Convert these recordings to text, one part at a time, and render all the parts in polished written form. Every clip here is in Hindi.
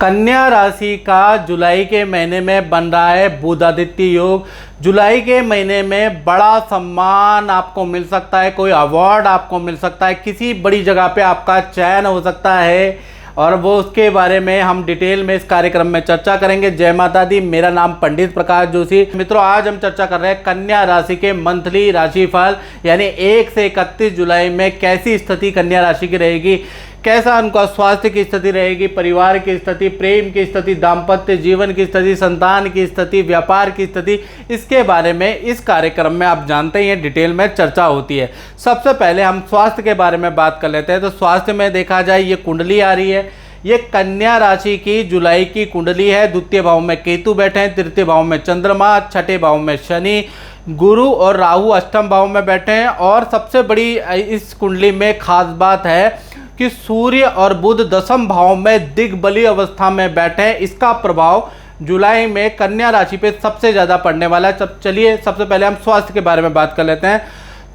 कन्या राशि का जुलाई के महीने में बन रहा है बुध आदित्य योग। जुलाई के महीने में बड़ा सम्मान आपको मिल सकता है, कोई अवार्ड आपको मिल सकता है, किसी बड़ी जगह पे आपका चयन हो सकता है और वो उसके बारे में हम डिटेल में इस कार्यक्रम में चर्चा करेंगे। जय माता दी। मेरा नाम पंडित प्रकाश जोशी। मित्रों, आज हम चर्चा कर रहे हैं कन्या राशि के मंथली राशिफल, यानी 1 से 31 जुलाई में कैसी स्थिति कन्या राशि की रहेगी, कैसा उनका स्वास्थ्य की स्थिति रहेगी, परिवार की स्थिति, प्रेम की स्थिति, दाम्पत्य जीवन की स्थिति, संतान की स्थिति, व्यापार की स्थिति, इसके बारे में इस कार्यक्रम में आप जानते हैं डिटेल में चर्चा होती है। सबसे पहले हम स्वास्थ्य के बारे में बात कर लेते हैं। तो स्वास्थ्य में देखा जाए, ये कुंडली आ रही है, ये कन्या राशि की जुलाई की कुंडली है। द्वितीय भाव में केतु बैठे हैं, तृतीय भाव में चंद्रमा, छठे भाव में शनि, गुरु और राहु अष्टम भाव में बैठे हैं। और सबसे बड़ी इस कुंडली में खास बात है कि सूर्य और बुध दशम भाव में दिग्बली अवस्था में बैठे हैं। इसका प्रभाव जुलाई में कन्या राशि पे सबसे ज़्यादा पड़ने वाला है। चलिए सबसे पहले हम स्वास्थ्य के बारे में बात कर लेते हैं।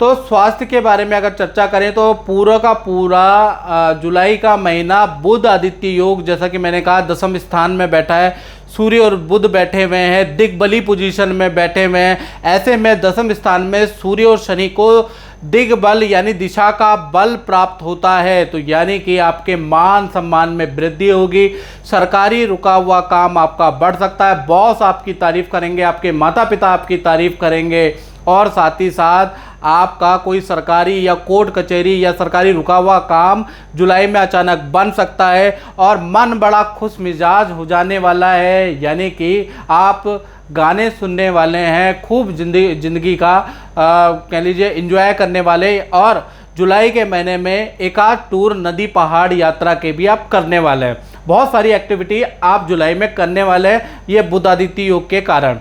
तो स्वास्थ्य के बारे में अगर चर्चा करें तो पूरा का पूरा जुलाई का महीना बुध आदित्य योग, जैसा कि मैंने कहा, दशम स्थान में बैठा है। सूर्य और बुध बैठे हुए हैं, दिग्बली पोजीशन में बैठे हुए हैं। ऐसे में दशम स्थान में सूर्य और शनि को दिग्बल यानी दिशा का बल प्राप्त होता है। तो यानी कि आपके मान सम्मान में वृद्धि होगी, सरकारी रुका हुआ काम आपका बढ़ सकता है, बॉस आपकी तारीफ करेंगे, आपके माता पिता आपकी तारीफ करेंगे और साथ ही साथ आपका कोई सरकारी या कोर्ट कचहरी या सरकारी रुका हुआ काम जुलाई में अचानक बन सकता है और मन बड़ा खुश मिजाज हो जाने वाला है। यानी कि आप गाने सुनने वाले हैं, खूब जिंदगी का कह लीजिए एंजॉय करने वाले। और जुलाई के महीने में एक आध टूर नदी पहाड़ यात्रा के भी आप करने वाले हैं। बहुत सारी एक्टिविटी आप जुलाई में करने वाले हैं, ये बुध आदित्य योग के कारण।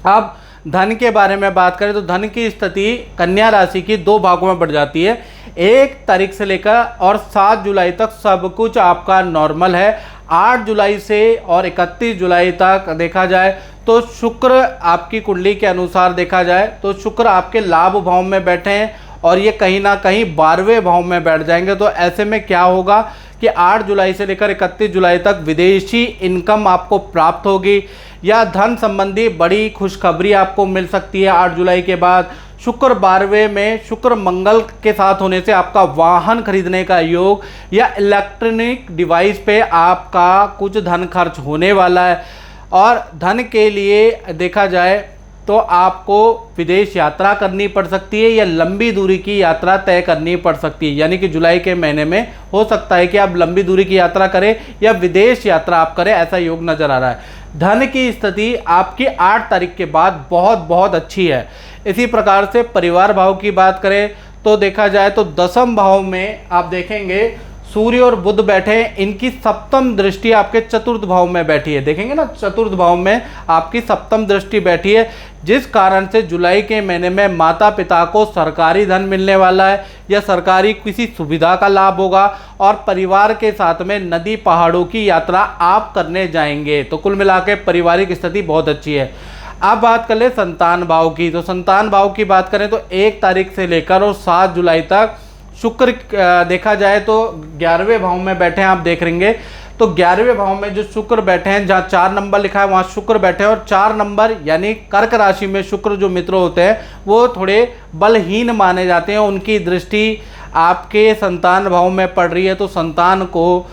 अब धन के बारे में बात करें तो धन की स्थिति कन्या राशि की 2 भागों में बढ़ जाती है। 1 तारीख से लेकर और 7 जुलाई तक सब कुछ आपका नॉर्मल है। 8 जुलाई से और 31 जुलाई तक देखा जाए तो शुक्र आपकी कुंडली के अनुसार देखा जाए तो शुक्र आपके लाभ भाव में बैठे हैं और ये कहीं ना कहीं 12वें भाव में बैठ जाएंगे। तो ऐसे में क्या होगा कि 8 जुलाई से लेकर 31 जुलाई तक विदेशी इनकम आपको प्राप्त होगी या धन संबंधी बड़ी खुशखबरी आपको मिल सकती है। 8 जुलाई के बाद शुक्र 12वें में शुक्र मंगल के साथ होने से आपका वाहन खरीदने का योग या इलेक्ट्रॉनिक डिवाइस पे आपका कुछ धन खर्च होने वाला है। और धन के लिए देखा जाए तो आपको विदेश यात्रा करनी पड़ सकती है या लंबी दूरी की यात्रा तय करनी पड़ सकती है। यानी कि जुलाई के महीने में हो सकता है कि आप लंबी दूरी की यात्रा करें या विदेश यात्रा आप करें, ऐसा योग नज़र आ रहा है। धन की स्थिति आपकी 8 तारीख के बाद बहुत अच्छी है। इसी प्रकार से परिवार भाव की बात करें तो देखा जाए तो दशम भाव में आप देखेंगे सूर्य और बुध बैठे हैं, इनकी सप्तम दृष्टि आपके चतुर्थ भाव में बैठी है। देखेंगे ना, चतुर्थ भाव में आपकी सप्तम दृष्टि बैठी है, जिस कारण से जुलाई के महीने में माता पिता को सरकारी धन मिलने वाला है या सरकारी किसी सुविधा का लाभ होगा और परिवार के साथ में नदी पहाड़ों की यात्रा आप करने जाएंगे। तो कुल मिला के पारिवारिक स्थिति बहुत अच्छी है। अब बात कर ले संतान भाव की। तो संतान भाव की बात करें तो 1 तारीख से लेकर और 7 जुलाई तक शुक्र देखा जाए तो 11वें भाव में बैठे हैं। आप देख लेंगे तो 11वें भाव में जो शुक्र बैठे हैं, जहाँ 4 नंबर लिखा है वहाँ शुक्र बैठे हैं और 4 नंबर यानी कर्क राशि में शुक्र जो मित्र होते हैं वो थोड़े बलहीन माने जाते हैं। उनकी दृष्टि आपके संतान भाव में पड़ रही है तो संतान को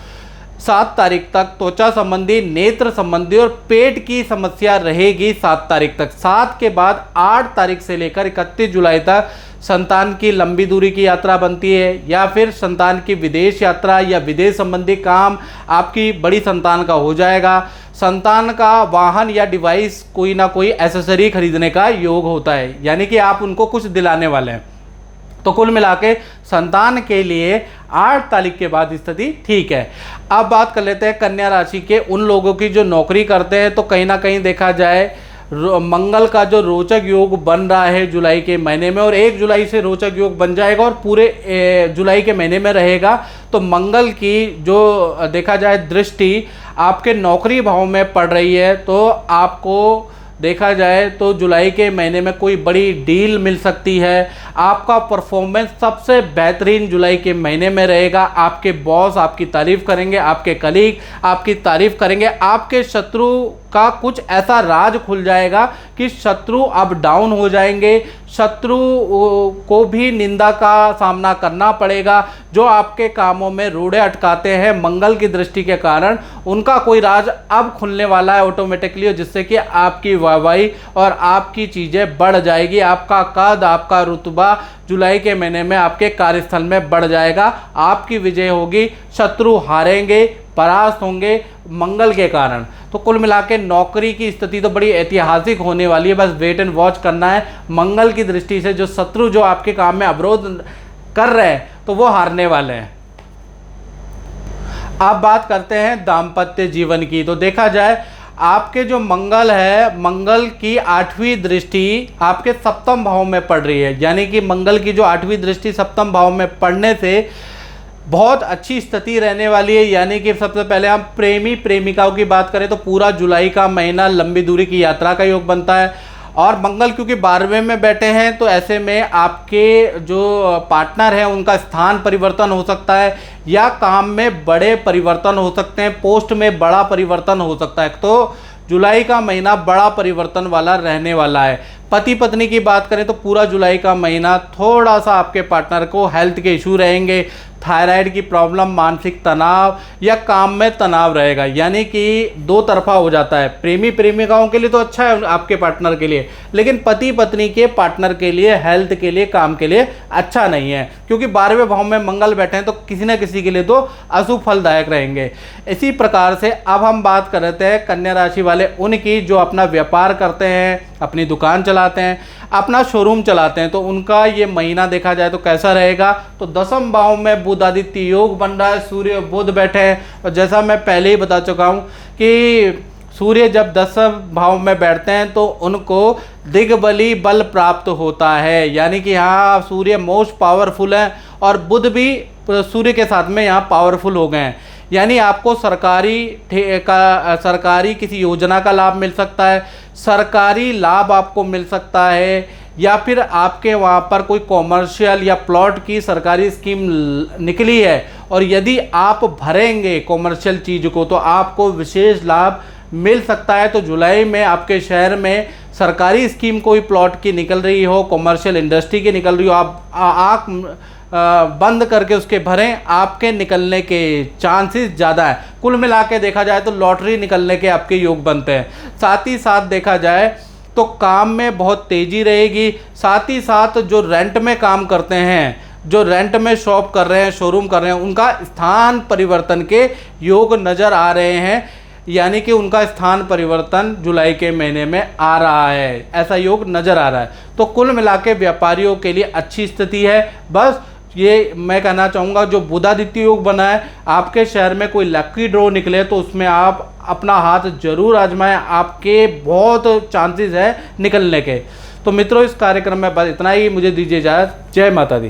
7 तारीख तक त्वचा संबंधी, नेत्र संबंधी और पेट की समस्या रहेगी 7 तारीख तक। 7 के बाद 8 तारीख से लेकर 31 जुलाई तक संतान की लंबी दूरी की यात्रा बनती है या फिर संतान की विदेश यात्रा या विदेश संबंधी काम आपकी बड़ी संतान का हो जाएगा। संतान का वाहन या डिवाइस कोई ना कोई एसेसरी खरीदने का योग होता है, यानी कि आप उनको कुछ दिलाने वाले हैं। तो कुल मिला के संतान के लिए 8 तारीख के बाद स्थिति ठीक है। अब बात कर लेते हैं कन्या राशि के उन लोगों की जो नौकरी करते हैं। तो कहीं ना कहीं देखा जाए मंगल का जो रोचक योग बन रहा है जुलाई के महीने में और 1 जुलाई से रोचक योग बन जाएगा और पूरे जुलाई के महीने में रहेगा। तो मंगल की जो देखा जाए दृष्टि आपके नौकरी भाव में पड़ रही है तो आपको देखा जाए तो जुलाई के महीने में कोई बड़ी डील मिल सकती है। आपका परफॉर्मेंस सबसे बेहतरीन जुलाई के महीने में रहेगा। आपके बॉस आपकी तारीफ़ करेंगे, आपके कलीग आपकी तारीफ़ करेंगे, आपके शत्रु का कुछ ऐसा राज खुल जाएगा कि शत्रु अब डाउन हो जाएंगे। शत्रु को भी निंदा का सामना करना पड़ेगा। जो आपके कामों में रोड़े अटकाते हैं मंगल की दृष्टि के कारण, उनका कोई राज अब खुलने वाला है ऑटोमेटिकली, जिससे कि आपकी वाहवाही और आपकी चीज़ें बढ़ जाएगी। आपका कद, आपका रुतबा जुलाई के महीने में आपके कार्यस्थल में बढ़ जाएगा। आपकी विजय होगी, शत्रु हारेंगे, परास्त होंगे मंगल के कारण। तो कुल मिला के नौकरी की स्थिति तो बड़ी ऐतिहासिक होने वाली है। बस वेट एंड वॉच करना है। मंगल की दृष्टि से जो शत्रु जो आपके काम में अवरोध कर रहे हैं तो वो हारने वाले हैं। अब बात करते हैं दाम्पत्य जीवन की। तो देखा जाए आपके जो मंगल है, मंगल की 8वीं दृष्टि आपके सप्तम भाव में पड़ रही है। यानी कि मंगल की जो 8वीं दृष्टि सप्तम भाव में पड़ने से बहुत अच्छी स्थिति रहने वाली है। यानी कि सबसे पहले हम प्रेमी प्रेमिकाओं की बात करें तो पूरा जुलाई का महीना लंबी दूरी की यात्रा का योग बनता है। और मंगल क्योंकि 12वें में बैठे हैं तो ऐसे में आपके जो पार्टनर हैं उनका स्थान परिवर्तन हो सकता है, या काम में बड़े परिवर्तन हो सकते हैं, पोस्ट में बड़ा परिवर्तन हो सकता है। तो जुलाई का महीना बड़ा परिवर्तन वाला रहने वाला है। पति पत्नी की बात करें तो पूरा जुलाई का महीना थोड़ा सा आपके पार्टनर को हेल्थ के इशू रहेंगे, थायराइड की प्रॉब्लम, मानसिक तनाव या काम में तनाव रहेगा। यानी कि दो तरफा हो जाता है। प्रेमी प्रेमिकाओं के लिए तो अच्छा है आपके पार्टनर के लिए, लेकिन पति पत्नी के पार्टनर के लिए, हेल्थ के लिए, काम के लिए अच्छा नहीं है, क्योंकि 12वें भाव में मंगल बैठे हैं तो किसी न किसी के लिए तो अशुभ फलदायक रहेंगे। इसी प्रकार से अब हम बात कर रहे हैं कन्या राशि वाले उनकी जो अपना व्यापार करते हैं, अपनी दुकान चलाते हैं, अपना शोरूम चलाते हैं, तो उनका ये महीना देखा जाए तो कैसा रहेगा। तो 10वें भाव में बुध आदित्य योग बन रहा है, सूर्य बुध बैठे हैं। और जैसा मैं पहले ही बता चुका हूँ कि सूर्य जब 10वें भाव में बैठते हैं तो उनको दिग्बली बल प्राप्त होता है। यानी कि यहाँ सूर्य मोस्ट पावरफुल है और बुध भी सूर्य के साथ में यहाँ पावरफुल हो गए हैं। यानी आपको सरकारी किसी योजना का लाभ मिल सकता है, सरकारी लाभ आपको मिल सकता है, या फिर आपके वहाँ पर कोई कॉमर्शियल या प्लॉट की सरकारी स्कीम निकली है और यदि आप भरेंगे कॉमर्शियल चीज़ को तो आपको विशेष लाभ मिल सकता है। तो जुलाई में आपके शहर में सरकारी स्कीम कोई प्लॉट की निकल रही हो, कॉमर्शियल इंडस्ट्री की निकल रही हो, आप बंद करके उसके भरें, आपके निकलने के चांसेस ज़्यादा है। कुल मिला के देखा जाए तो लॉटरी निकलने के आपके योग बनते हैं। साथ ही साथ देखा जाए तो काम में बहुत तेज़ी रहेगी। साथ ही साथ जो रेंट में काम करते हैं, जो रेंट में शॉप कर रहे हैं, शोरूम कर रहे हैं, उनका स्थान परिवर्तन के योग नज़र आ रहे हैं। यानी कि उनका स्थान परिवर्तन जुलाई के महीने में आ रहा है, ऐसा योग नज़र आ रहा है। तो कुल मिला के व्यापारियों के लिए अच्छी स्थिति है। बस ये मैं कहना चाहूँगा, जो बुधादित्य योग बना है, आपके शहर में कोई लकी ड्रॉ निकले तो उसमें आप अपना हाथ जरूर आजमाएं, आपके बहुत चांसेस है निकलने के। तो मित्रों, इस कार्यक्रम में बस इतना ही। मुझे दीजिए इजाज़त। जय माता दी।